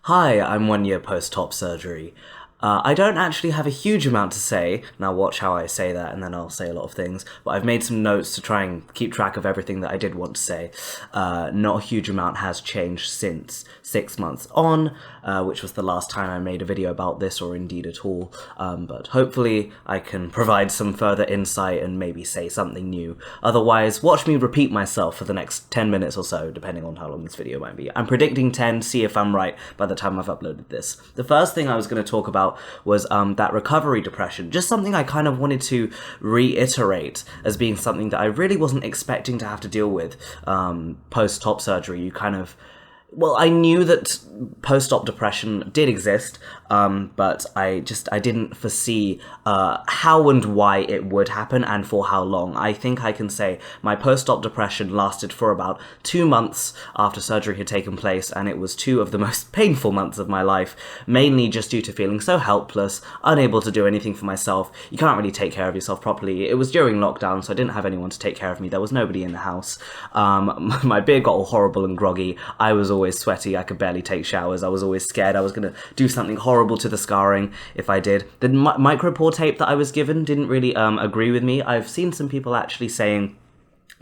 Hi, I'm 1 year post-top surgery. I don't actually have a huge amount to say. Now watch how I say that, and then I'll say a lot of things. But I've made some notes to try and keep track of everything that I did want to say. Not a huge amount has changed since 6 months on, which was the last time I made a video about this, or indeed at all. But hopefully I can provide some further insight and maybe say something new. Otherwise, watch me repeat myself for the next 10 minutes or so, depending on how long this video might be. I'm predicting 10, see if I'm right by the time I've uploaded this. The first thing I was going to talk about was that recovery depression. Just something I kind of wanted to reiterate as being something that I really wasn't expecting to have to deal with post-top surgery. Well, I knew that post-op depression did exist, but I didn't foresee how and why it would happen and for how long. I think I can say my post-op depression lasted for about 2 months after surgery had taken place, and it was 2 of the most painful months of my life, mainly just due to feeling so helpless, unable to do anything for myself. You can't really take care of yourself properly. It was during lockdown, so I didn't have anyone to take care of me. There was nobody in the house. My beard got all horrible and groggy. I was always sweaty. I could barely take showers. I was always scared I was going to do something horrible to the scarring if I did. The micropore tape that I was given didn't really agree with me. I've seen some people actually saying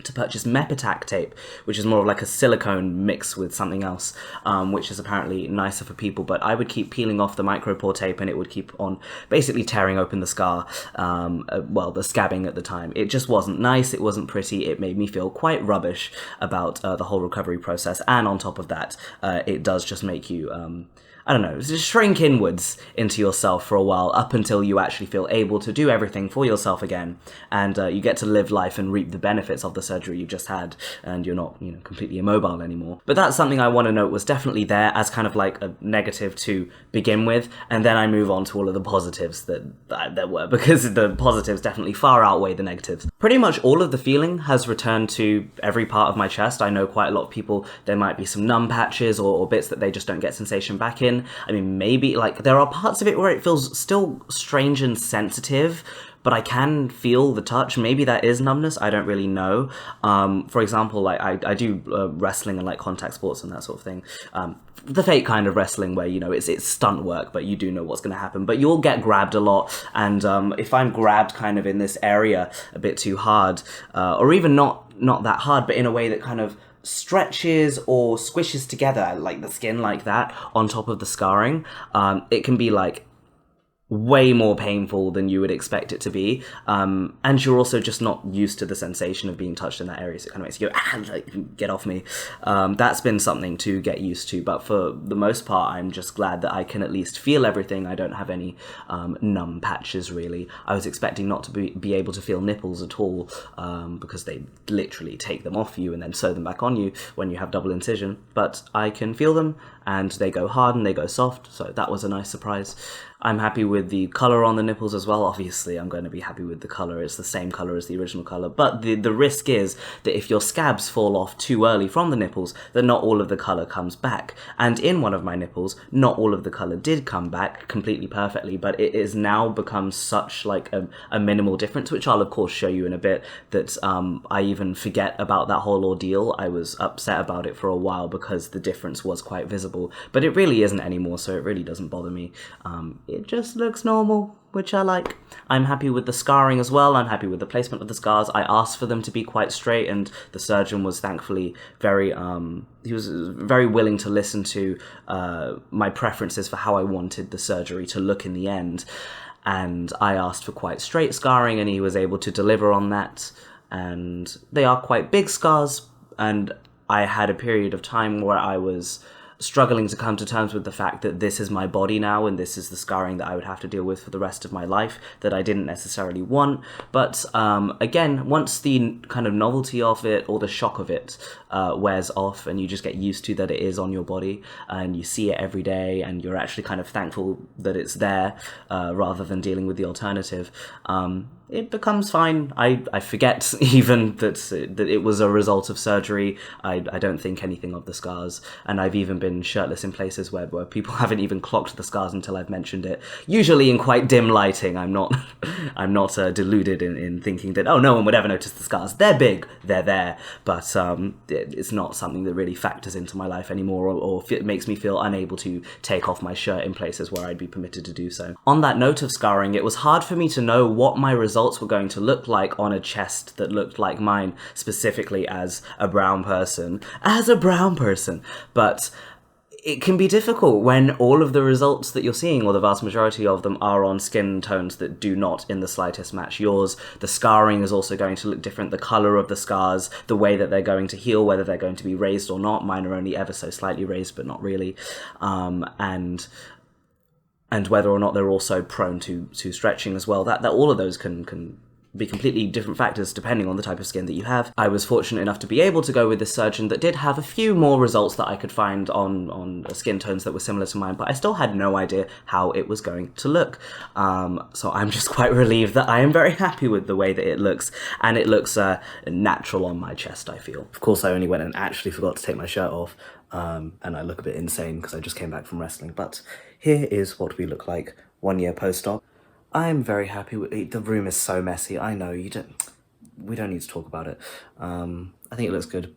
to purchase Mepitac tape, which is more of like a silicone mix with something else, which is apparently nicer for people, but I would keep peeling off the micropore tape and it would keep on basically tearing open the scar, the scabbing at the time. It just wasn't nice, it wasn't pretty, it made me feel quite rubbish about the whole recovery process, and on top of that, it does just make you just shrink inwards into yourself for a while up until you actually feel able to do everything for yourself again, and you get to live life and reap the benefits of the surgery you just had, and you're not, completely immobile anymore. But that's something I want to note was definitely there as kind of like a negative to begin with, and then I move on to all of the positives that there were, because the positives definitely far outweigh the negatives. Pretty much all of the feeling has returned to every part of my chest. I know quite a lot of people, there might be some numb patches or bits that they just don't get sensation back in. I mean, maybe, there are parts of it where it feels still strange and sensitive, but I can feel the touch. Maybe that is numbness, I don't really know. For example, I do wrestling and contact sports and that sort of thing. The fake kind of wrestling where, it's stunt work, but you do know what's going to happen. But you'll get grabbed a lot, and if I'm grabbed kind of in this area a bit too hard, or even not that hard, but in a way that kind of stretches or squishes together, like the skin like that, on top of the scarring, it can be way more painful than you would expect it to be, and you're also just not used to the sensation of being touched in that area, so it kind of makes you go, get off me. That's been something to get used to, but for the most part, I'm just glad that I can at least feel everything. I don't have any numb patches, really. I was expecting not to be able to feel nipples at all, because they literally take them off you and then sew them back on you when you have double incision, but I can feel them, and they go hard and they go soft, so that was a nice surprise. I'm happy with the colour on the nipples as well. Obviously, I'm going to be happy with the colour. It's the same colour as the original colour. But the risk is that if your scabs fall off too early from the nipples, then not all of the colour comes back. And in one of my nipples, not all of the colour did come back completely perfectly, but it is now become such a minimal difference, which I'll of course show you in a bit, that I even forget about that whole ordeal. I was upset about it for a while because the difference was quite visible, but it really isn't anymore, so it really doesn't bother me. It just looks normal, which I like. I'm happy with the scarring as well. I'm happy with the placement of the scars. I asked for them to be quite straight, and the surgeon was thankfully very willing to listen to my preferences for how I wanted the surgery to look in the end. And I asked for quite straight scarring, and he was able to deliver on that. And they are quite big scars, and I had a period of time where I was struggling to come to terms with the fact that this is my body now, and this is the scarring that I would have to deal with for the rest of my life, that I didn't necessarily want. But again, once the kind of novelty of it, or the shock of it, wears off, and you just get used to that it is on your body, and you see it every day, and you're actually kind of thankful that it's there, rather than dealing with the alternative, it becomes fine. I forget even that it was a result of surgery. I don't think anything of the scars, and I've even been shirtless in places where people haven't even clocked the scars until I've mentioned it. Usually in quite dim lighting. I'm not I'm not deluded in thinking that, oh, no one would ever notice the scars. They're big, they're there, but it's not something that really factors into my life anymore, or it makes me feel unable to take off my shirt in places where I'd be permitted to do so. On that note of scarring, it was hard for me to know what my results were going to look like on a chest that looked like mine, specifically as a brown person. But it can be difficult when all of the results that you're seeing, or the vast majority of them, are on skin tones that do not in the slightest match yours. The scarring is also going to look different. The colour of the scars, the way that they're going to heal, whether they're going to be raised or not. Mine are only ever so slightly raised, but not really. And whether or not they're also prone to stretching as well. That all of those can be completely different factors depending on the type of skin that you have. I was fortunate enough to be able to go with this surgeon that did have a few more results that I could find on skin tones that were similar to mine, but I still had no idea how it was going to look. So I'm just quite relieved that I am very happy with the way that it looks, and it looks natural on my chest, I feel. Of course, I only went and actually forgot to take my shirt off, and I look a bit insane because I just came back from wrestling, but here is what we look like 1 year post-op. I'm very happy with it. The room is so messy. I know, we don't need to talk about it. I think it looks good.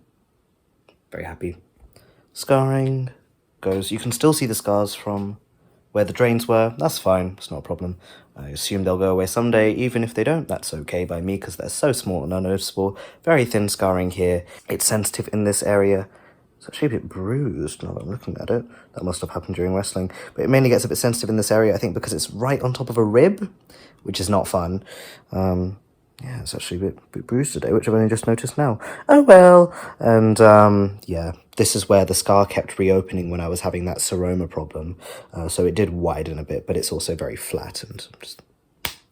Very happy. Scarring goes, you can still see the scars from where the drains were. That's fine, it's not a problem. I assume they'll go away someday. Even if they don't, that's okay by me because they're so small and unnoticeable. Very thin scarring here. It's sensitive in this area. It's actually a bit bruised now that I'm looking at it. That must have happened during wrestling. But it mainly gets a bit sensitive in this area, I think, because it's right on top of a rib, which is not fun. Yeah, it's actually a bit bruised today, which I've only just noticed now. Oh well. And yeah, this is where the scar kept reopening when I was having that seroma problem. So it did widen a bit, but it's also very flat and just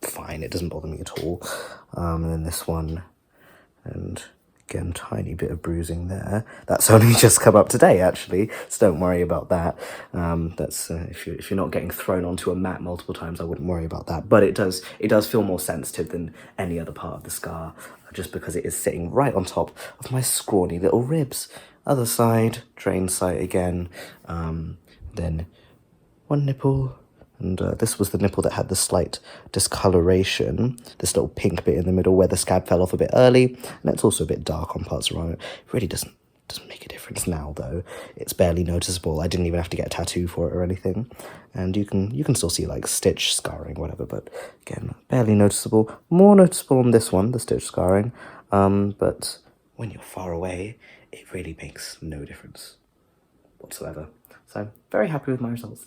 fine. It doesn't bother me at all. And then this one, and again, tiny bit of bruising there. That's only just come up today, actually, so don't worry about that. That's if you're not getting thrown onto a mat multiple times, I wouldn't worry about that. But it does feel more sensitive than any other part of the scar, just because it is sitting right on top of my scrawny little ribs. Other side, drain site again. Then one nipple. And this was the nipple that had the slight discoloration, this little pink bit in the middle where the scab fell off a bit early, and it's also a bit dark on parts around it. It really doesn't make a difference now, though. It's barely noticeable. I didn't even have to get a tattoo for it or anything. And you can still see, like, stitch scarring, whatever, but again, barely noticeable. More noticeable on this one, the stitch scarring, but when you're far away, it really makes no difference whatsoever. So, very happy with my results.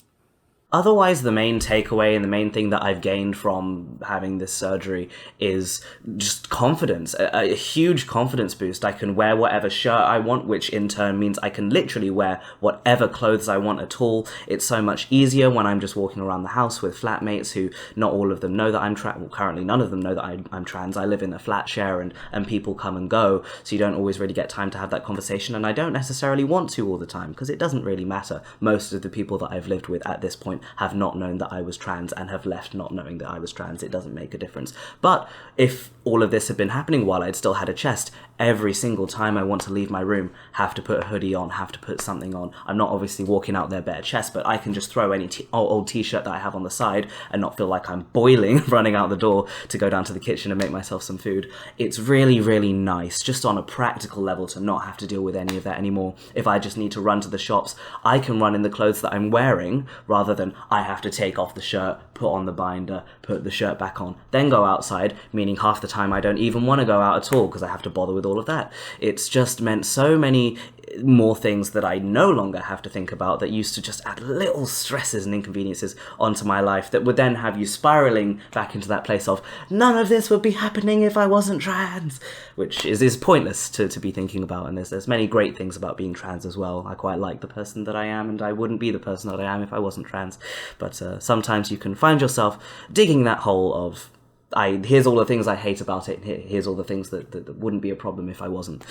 Otherwise, the main takeaway and the main thing that I've gained from having this surgery is just confidence, a huge confidence boost. I can wear whatever shirt I want, which in turn means I can literally wear whatever clothes I want at all. It's so much easier when I'm just walking around the house with flatmates who not all of them know that I'm trans. Well, currently none of them know that I'm trans. I live in a flat share and people come and go, so you don't always really get time to have that conversation, and I don't necessarily want to all the time because it doesn't really matter. Most of the people that I've lived with at this point have not known that I was trans and have left not knowing that I was trans. It doesn't make a difference. But if all of this had been happening while I'd still had a chest, every single time I want to leave my room, have to put a hoodie on, have to put something on. I'm not obviously walking out there bare chest, but I can just throw any old t-shirt that I have on the side and not feel like I'm boiling running out the door to go down to the kitchen and make myself some food. It's really, really nice, just on a practical level, to not have to deal with any of that anymore. If I just need to run to the shops, I can run in the clothes that I'm wearing, rather than I have to take off the shirt, put on the binder, put the shirt back on, then go outside, meaning half the time I don't even want to go out at all because I have to bother with all of that. It's just meant so many more things that I no longer have to think about, that used to just add little stresses and inconveniences onto my life that would then have you spiraling back into that place of, none of this would be happening if I wasn't trans, which is pointless to be thinking about. And there's many great things about being trans as well. I quite like the person that I am, and I wouldn't be the person that I am if I wasn't trans. But sometimes you can find yourself digging that hole of, here's all the things I hate about it. Here's all the things that wouldn't be a problem if I wasn't.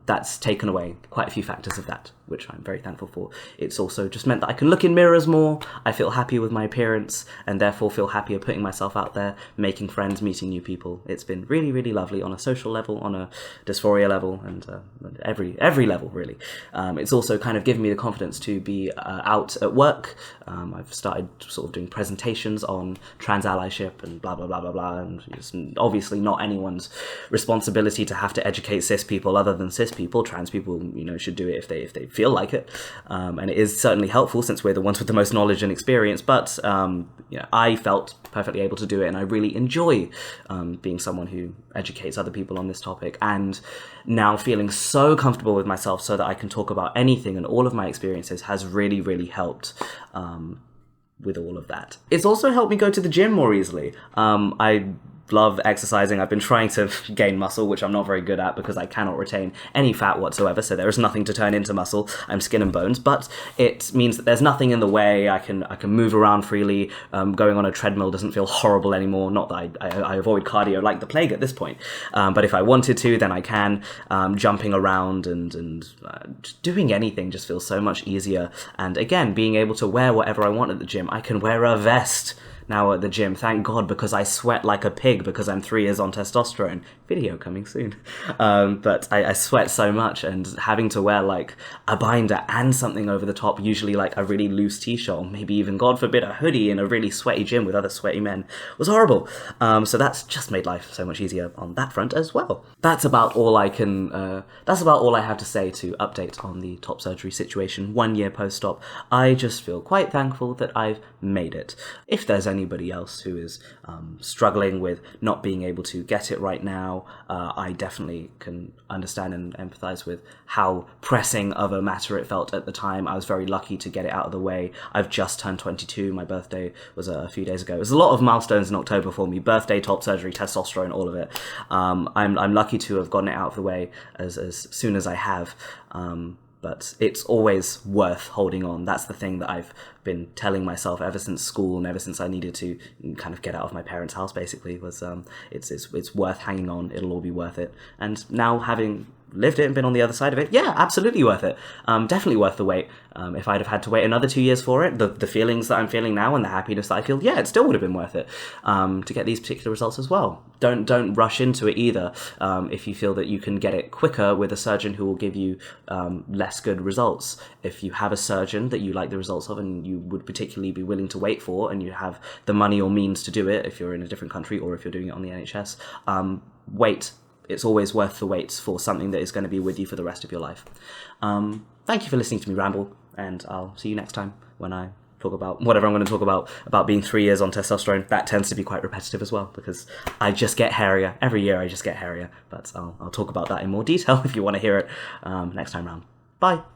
That's taken away quite a few factors of that, which I'm very thankful for. It's also just meant that I can look in mirrors more. I feel happier with my appearance, and therefore feel happier putting myself out there, making friends, meeting new people. It's been really, really lovely on a social level, on a dysphoria level, and every level, really. It's also kind of given me the confidence to be out at work. I've started sort of doing presentations on trans allyship and blah, blah, blah, blah, blah. And it's obviously not anyone's responsibility to have to educate cis people other than cis people. Trans people, should do it if they feel like it. And it is certainly helpful since we're the ones with the most knowledge and experience. But, I felt perfectly able to do it. And I really enjoy being someone who educates other people on this topic. And now feeling so comfortable with myself so that I can talk about anything and all of my experiences has really, really helped with all of that. It's also helped me go to the gym more easily. I love exercising. I've been trying to gain muscle, which I'm not very good at because I cannot retain any fat whatsoever, so there is nothing to turn into muscle. I'm skin and bones, but it means that there's nothing in the way. I can move around freely. Going on a treadmill doesn't feel horrible anymore. Not that I avoid cardio like the plague at this point, but if I wanted to, then I can. Jumping around and just doing anything just feels so much easier. And again, being able to wear whatever I want at the gym. I can wear a vest now at the gym, thank God, because I sweat like a pig because I'm 3 years on testosterone. Video coming soon. But I sweat so much, and having to wear like a binder and something over the top, usually like a really loose t-shirt, or maybe even, God forbid, a hoodie in a really sweaty gym with other sweaty men, was horrible. So that's just made life so much easier on that front as well. That's about all I have to say to update on the top surgery situation 1 year post-op. I just feel quite thankful that I've made it. If there's anybody else who is struggling with not being able to get it right now, I definitely can understand and empathize with how pressing of a matter it felt at the time. I was very lucky to get it out of the way. I've just turned 22. My birthday was a few days ago. There's a lot of milestones in October for me. Birthday, top surgery, testosterone, all of it. I'm lucky to have gotten it out of the way as soon as I have. But it's always worth holding on. That's the thing that I've been telling myself ever since school and ever since I needed to kind of get out of my parents' house, basically, was it's worth hanging on. It'll all be worth it. And now, having lived it and been on the other side of it, yeah, absolutely worth it. Definitely worth the wait. If I'd have had to wait another 2 years for it, the feelings that I'm feeling now and the happiness that I feel, yeah, it still would have been worth it to get these particular results as well. Don't rush into it either. If you feel that you can get it quicker with a surgeon who will give you less good results. If you have a surgeon that you like the results of and you would particularly be willing to wait for, and you have the money or means to do it, if you're in a different country or if you're doing it on the NHS, wait. It's always worth the wait for something that is going to be with you for the rest of your life. Thank you for listening to me ramble, and I'll see you next time when I talk about whatever I'm going to talk about being 3 years on testosterone. That tends to be quite repetitive as well, because I just get hairier. Every year I just get hairier, but I'll talk about that in more detail if you want to hear it next time round. Bye!